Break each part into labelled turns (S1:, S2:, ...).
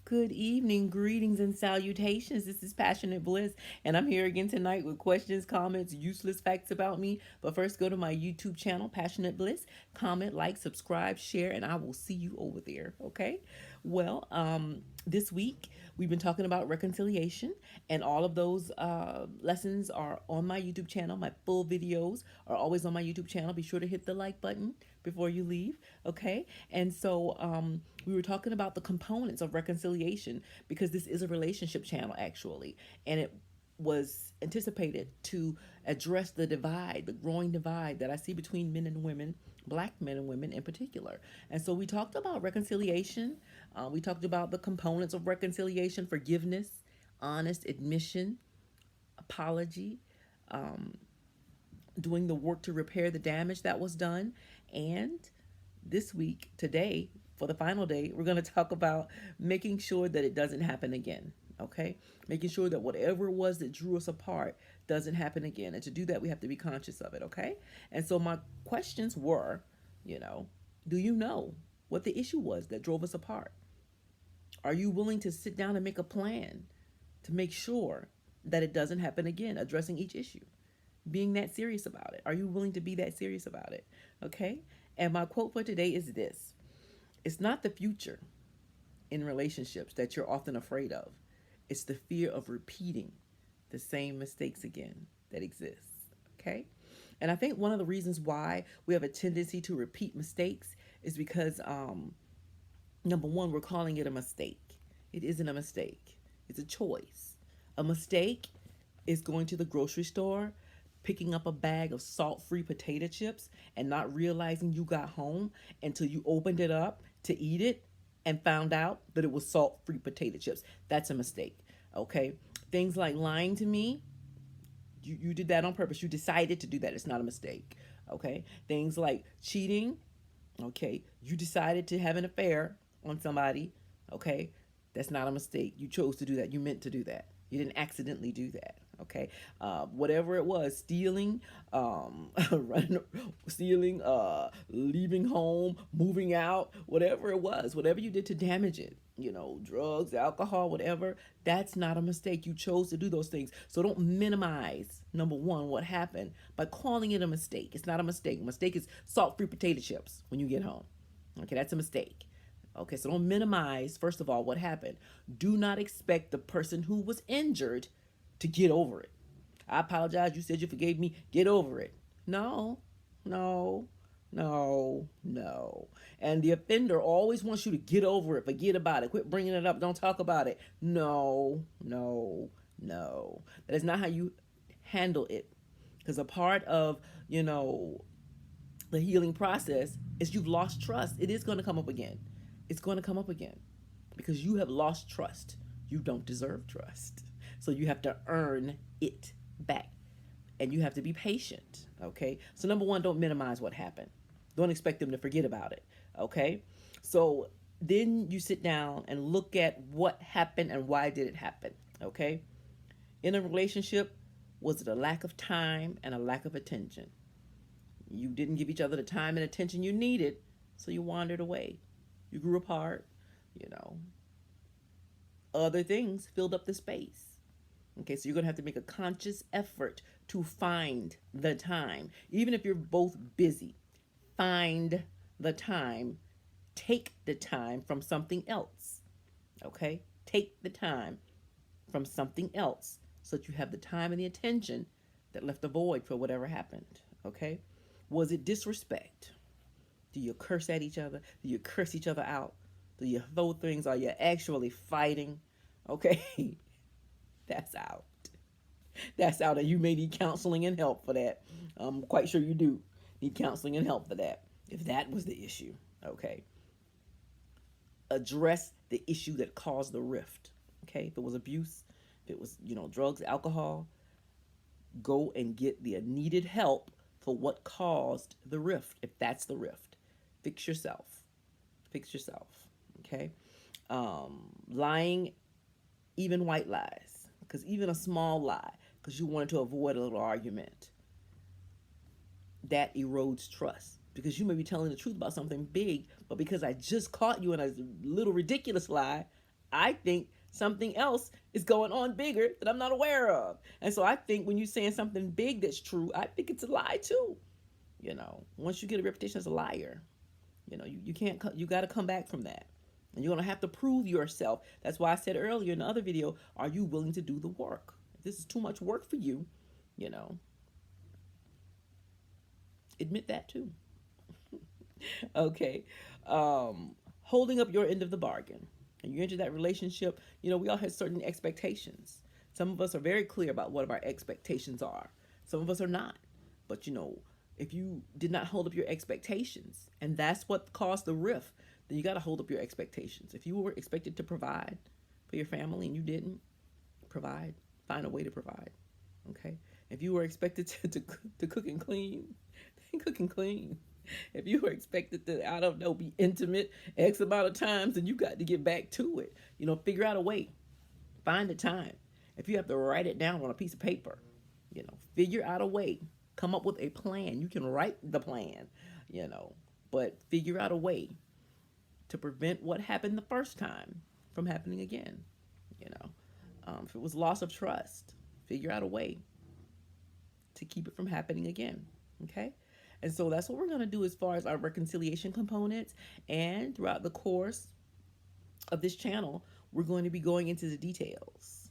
S1: Good evening, greetings, and salutations. This is Passionate Bliss, and I'm here again tonight with questions, comments, useless facts about me. But first, go to my YouTube channel, Passionate Bliss, comment, like, subscribe, share, and I will see you over there. Okay? This week we've been talking about reconciliation, and all of those lessons are on my YouTube channel. My full videos are always on my YouTube channel. Be sure to hit the like button before you leave. Okay? And so we were talking about the components of reconciliation because this is a relationship channel actually, and it was anticipated to address the divide, the growing divide that I see between men and women, black men and women in particular. And so we talked about reconciliation. We talked about the components of reconciliation: forgiveness, honest admission, apology, doing the work to repair the damage that was done. And this week, today, for the final day, we're going to talk about making sure that it doesn't happen again. Okay? Making sure that whatever it was that drew us apart doesn't happen again. And to do that, we have to be conscious of it. Okay? And so my questions were, you know, do you know what the issue was that drove us apart? Are you willing to sit down and make a plan to make sure that it doesn't happen again, addressing each issue? Being that serious about it. Are you willing to be that serious about it? Okay? And my quote for today is this: it's not the future in relationships that you're often afraid of, it's the fear of repeating the same mistakes again that exists. Okay? And I think one of the reasons why we have a tendency to repeat mistakes is because, number one, we're calling it a mistake. It isn't a mistake, it's a choice. A mistake is going to the grocery store, picking up a bag of salt free potato chips, and not realizing you got home until you opened it up to eat it and found out that it was salt free potato chips. That's a mistake. Okay? Things like lying to me, you did that on purpose. You decided to do that. It's not a mistake. Okay? Things like cheating, okay? You decided to have an affair on somebody, okay? That's not a mistake. You chose to do that. You meant to do that. You didn't accidentally do that. Okay, whatever it was, stealing, running, stealing, leaving home, moving out, whatever it was, whatever you did to damage it, drugs, alcohol, whatever, that's not a mistake. You chose to do those things. So don't minimize, number one, what happened by calling it a mistake. It's not a mistake. A mistake is salt-free potato chips when you get home. Okay, that's a mistake. Okay, so don't minimize, first of all, what happened. Do not expect the person who was injured to get over it. I apologize. You said you forgave me. Get over it. No, no, no. And the offender always wants you to get over it, forget about it, quit bringing it up, don't talk about it. No, no, no. That is not how you handle it. Because a part of, the healing process is you've lost trust. It is going to come up again. It's going to come up again because you have lost trust. You don't deserve trust. So you have to earn it back. And you have to be patient. Okay? So number one, don't minimize what happened. Don't expect them to forget about it. Okay? So then you sit down and look at what happened and why did it happen. Okay? In a relationship, was it a lack of time and a lack of attention? You didn't give each other the time and attention you needed, so you wandered away. You grew apart, Other things filled up the space. Okay, so you're going to have to make a conscious effort to find the time. Even if you're both busy, find the time. Take the time from something else. Okay? Take the time from something else so that you have the time and the attention that left a void for whatever happened. Okay? Was it disrespect? Do you curse at each other? Do you curse each other out? Do you throw things? Are you actually fighting? Okay, that's out. That's out, and you may need counseling and help for that. I'm quite sure you do need counseling and help for that, if that was the issue. Okay. Address the issue that caused the rift. Okay, if it was abuse, if it was, drugs, alcohol, go and get the needed help for what caused the rift, if that's the rift. Fix yourself. Fix yourself. Okay? Lying, even white lies, because even a small lie, because you wanted to avoid a little argument, that erodes trust. Because you may be telling the truth about something big, but because I just caught you in a little ridiculous lie, I think something else is going on bigger that I'm not aware of. And so I think when you're saying something big that's true, I think it's a lie too. Once you get a reputation as a liar, you can't, you got to come back from that. And you're going to have to prove yourself. That's why I said earlier in the other video, are you willing to do the work? If this is too much work for you, you know, admit that too. Okay. Holding up your end of the bargain. And you enter that relationship, we all have certain expectations. Some of us are very clear about what our expectations are. Some of us are not. But if you did not hold up your expectations, and that's what caused the rift, then you got to hold up your expectations. If you were expected to provide for your family and you didn't provide, find a way to provide. Okay? If you were expected to cook and clean, then cook and clean. If you were expected to, I don't know, be intimate X amount of times, then you got to get back to it. Figure out a way. Find the time. If you have to write it down on a piece of paper, figure out a way. Come up with a plan. You can write the plan, but figure out a way to prevent what happened the first time from happening again. If it was loss of trust, figure out a way to keep it from happening again. Okay? And so that's what we're going to do as far as our reconciliation components. And throughout the course of this channel, we're going to be going into the details,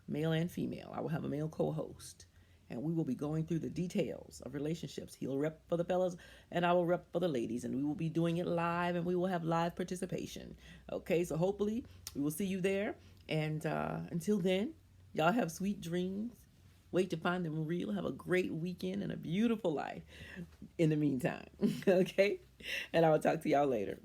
S1: male and female. I will have a male co-host, and we will be going through the details of relationships. He'll rep for the fellas, and I will rep for the ladies, and we will be doing it live, and we will have live participation. Okay, so hopefully we will see you there. And until then, y'all have sweet dreams. Wait to find them real. Have a great weekend and a beautiful life in the meantime. Okay? And I will talk to y'all later.